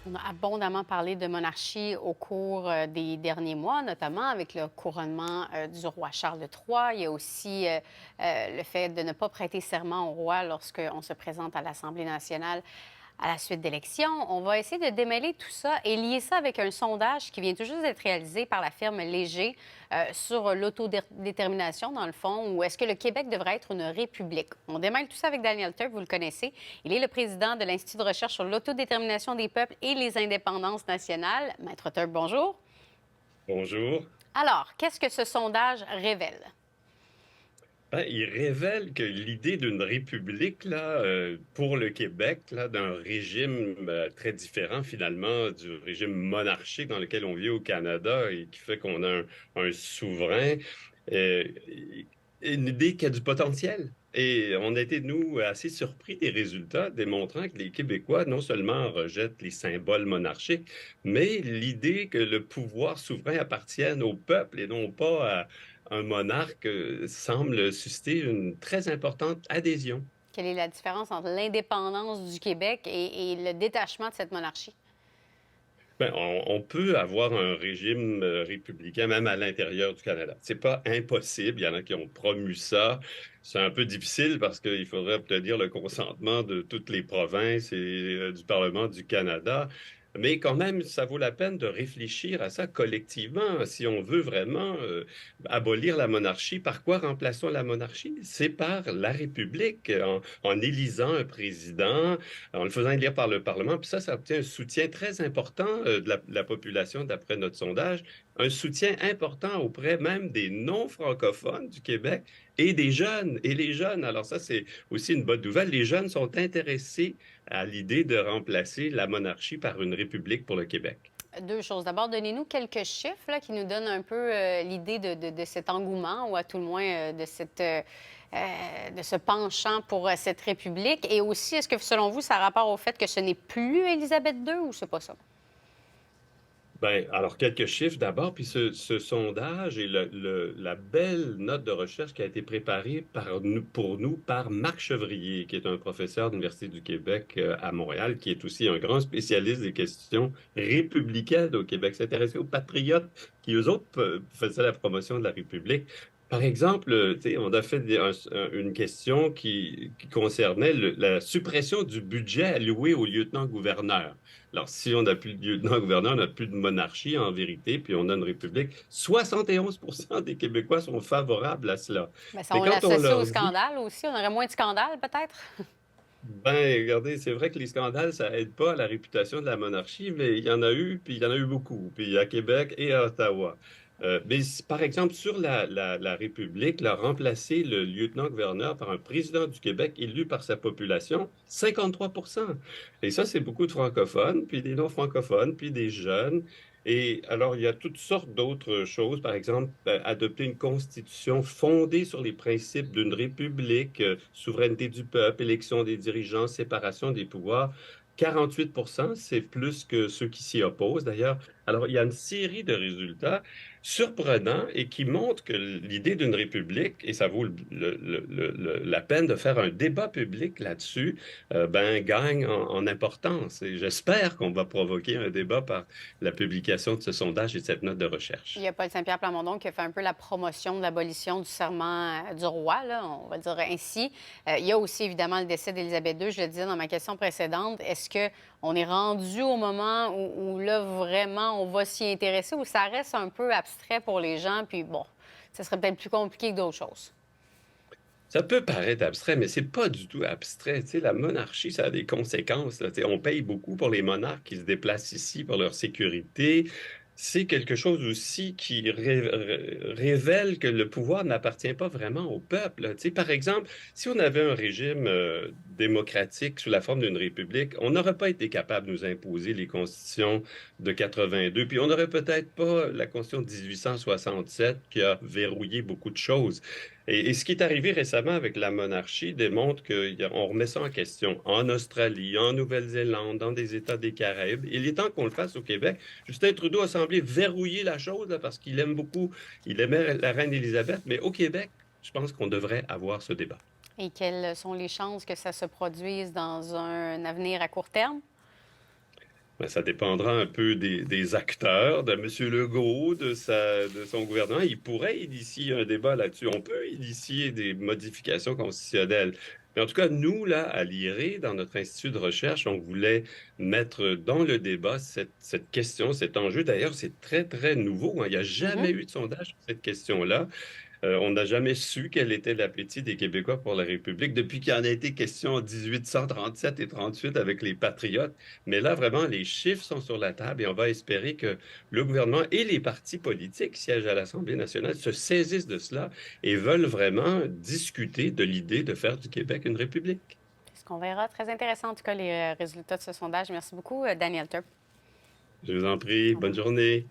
On a abondamment parlé de monarchie au cours des derniers mois, notamment avec le couronnement du roi Charles III. Il y a aussi le fait de ne pas prêter serment au roi lorsqu'on se présente à l'Assemblée nationale à la suite d'élections. On va essayer de démêler tout ça et lier ça avec un sondage qui vient tout juste d'être réalisé par la firme Léger sur l'autodétermination, dans le fond, ou est-ce que le Québec devrait être une république? On démêle tout ça avec Daniel Turp, vous le connaissez. Il est le président de l'Institut de recherche sur l'autodétermination des peuples et les indépendances nationales. Maître Turp, bonjour. Bonjour. Alors, qu'est-ce que ce sondage révèle? Ben, il révèle que l'idée d'une république là, pour le Québec, là, d'un régime très différent finalement du régime monarchique dans lequel on vit au Canada et qui fait qu'on a un souverain, euh, une idée qui a du potentiel. Et on a été, nous, assez surpris des résultats démontrant que les Québécois non seulement rejettent les symboles monarchiques, mais l'idée que le pouvoir souverain appartienne au peuple et non pas à un monarque semble susciter une très importante adhésion. Quelle est la différence entre l'indépendance du Québec et le détachement de cette monarchie? Ben, on peut avoir un régime républicain même à l'intérieur du Canada. C'est pas impossible. Il y en a qui ont promu ça. C'est un peu difficile parce qu'il faudrait obtenir le consentement de toutes les provinces et du Parlement du Canada. Mais quand même, ça vaut la peine de réfléchir à ça collectivement. Si on veut vraiment abolir la monarchie, par quoi remplaçons la monarchie? C'est par la République, en élisant un président, en le faisant élire par le Parlement. Puis ça obtient un soutien très important de la population, d'après notre sondage, un soutien important auprès même des non-francophones du Québec et des jeunes. Et les jeunes, alors ça, c'est aussi une bonne nouvelle, les jeunes sont intéressés à l'idée de remplacer la monarchie par une république pour le Québec. Deux choses. D'abord, donnez-nous quelques chiffres là, qui nous donnent un peu l'idée de cet engouement ou à tout le moins de ce penchant pour cette République. Et aussi, est-ce que selon vous, ça a rapport au fait que ce n'est plus Élisabeth II ou c'est pas ça? Ben, alors, quelques chiffres d'abord, puis ce sondage et la belle note de recherche qui a été préparée pour nous par Marc Chevrier, qui est un professeur de l'Université du Québec à Montréal, qui est aussi un grand spécialiste des questions républicaines au Québec, s'intéressé aux patriotes qui, eux autres, faisaient la promotion de la République. Par exemple, tu sais, on a fait une question qui concernait la suppression du budget alloué au lieutenant-gouverneur. Alors, si on n'a plus de lieutenant-gouverneur, on n'a plus de monarchie en vérité, puis on a une république. 71% des Québécois sont favorables à cela. Bien, ça, Mais on quand on l'associe au leur dit, scandale aussi. On aurait moins de scandales, peut-être? ben, regardez, c'est vrai que les scandales, ça aide pas à la réputation de la monarchie, mais il y en a eu, puis il y en a eu beaucoup, puis à Québec et à Ottawa. Par exemple, sur la République, là, remplacer le lieutenant-gouverneur par un président du Québec élu par sa population, 53%. Et ça, c'est beaucoup de francophones, puis des non-francophones, puis des jeunes. Et alors, il y a toutes sortes d'autres choses. Par exemple, adopter une constitution fondée sur les principes d'une république, souveraineté du peuple, élection des dirigeants, séparation des pouvoirs. 48%, c'est plus que ceux qui s'y opposent d'ailleurs. Alors, il y a une série de résultats surprenants et qui montrent que l'idée d'une république, et ça vaut la peine de faire un débat public là-dessus, ben, gagne en importance. Et j'espère qu'on va provoquer un débat par la publication de ce sondage et de cette note de Il recherche. y a Paul Saint-Pierre Plamondon qui a fait un peu la promotion de l'abolition du serment du roi, là, on va dire ainsi. Il y a aussi évidemment le décès d'Élisabeth II, je le disais dans ma question précédente. Est-ce qu'on est rendu au moment où là, vraiment, on va s'y intéresser ou ça reste un peu abstrait pour les gens? Puis bon, ça serait peut-être plus compliqué que d'autres choses. Ça peut paraître abstrait, mais c'est pas du tout abstrait. Tu sais, la monarchie, ça a des conséquences, là. Tu sais, on paye beaucoup pour les monarques qui se déplacent ici pour leur sécurité. C'est quelque chose aussi qui révèle que le pouvoir n'appartient pas vraiment au peuple, là. Tu sais, par exemple, si on avait un régime démocratique sous la forme d'une république, on n'aurait pas été capable de nous imposer les constitutions de 82, puis on n'aurait peut-être pas la constitution de 1867 qui a verrouillé beaucoup de choses. Et ce qui est arrivé récemment avec la monarchie démontre qu'on remet ça en question en Australie, en Nouvelle-Zélande, dans des États des Caraïbes. Il est temps qu'on le fasse au Québec. Justin Trudeau a semblé verrouiller la chose là, parce qu'il aime beaucoup, il aimait la reine Élisabeth, mais au Québec, je pense qu'on devrait avoir ce débat. Et quelles sont les chances que ça se produise dans un avenir à court terme? Ben, ça dépendra un peu des acteurs, de M. Legault, de son gouvernement. Il pourrait initier un débat là-dessus. On peut initier des modifications constitutionnelles. Mais en tout cas, nous, là, à l'IRE, dans notre institut de recherche, on voulait mettre dans le débat cette question, cet enjeu. D'ailleurs, c'est très, très nouveau, hein. Il n'y a jamais Mhm. eu de sondage sur cette question-là. On n'a jamais su quel était l'appétit des Québécois pour la République depuis qu'il en a été question en 1837 et 38 avec les Patriotes. Mais là, vraiment, les chiffres sont sur la table et on va espérer que le gouvernement et les partis politiques qui siègent à l'Assemblée nationale se saisissent de cela et veulent vraiment discuter de l'idée de faire du Québec une république. C'est ce qu'on verra. Très intéressant, en tout cas, les résultats de ce sondage. Merci beaucoup, Daniel Turp. Je vous en prie, Au bonne revoir. journée.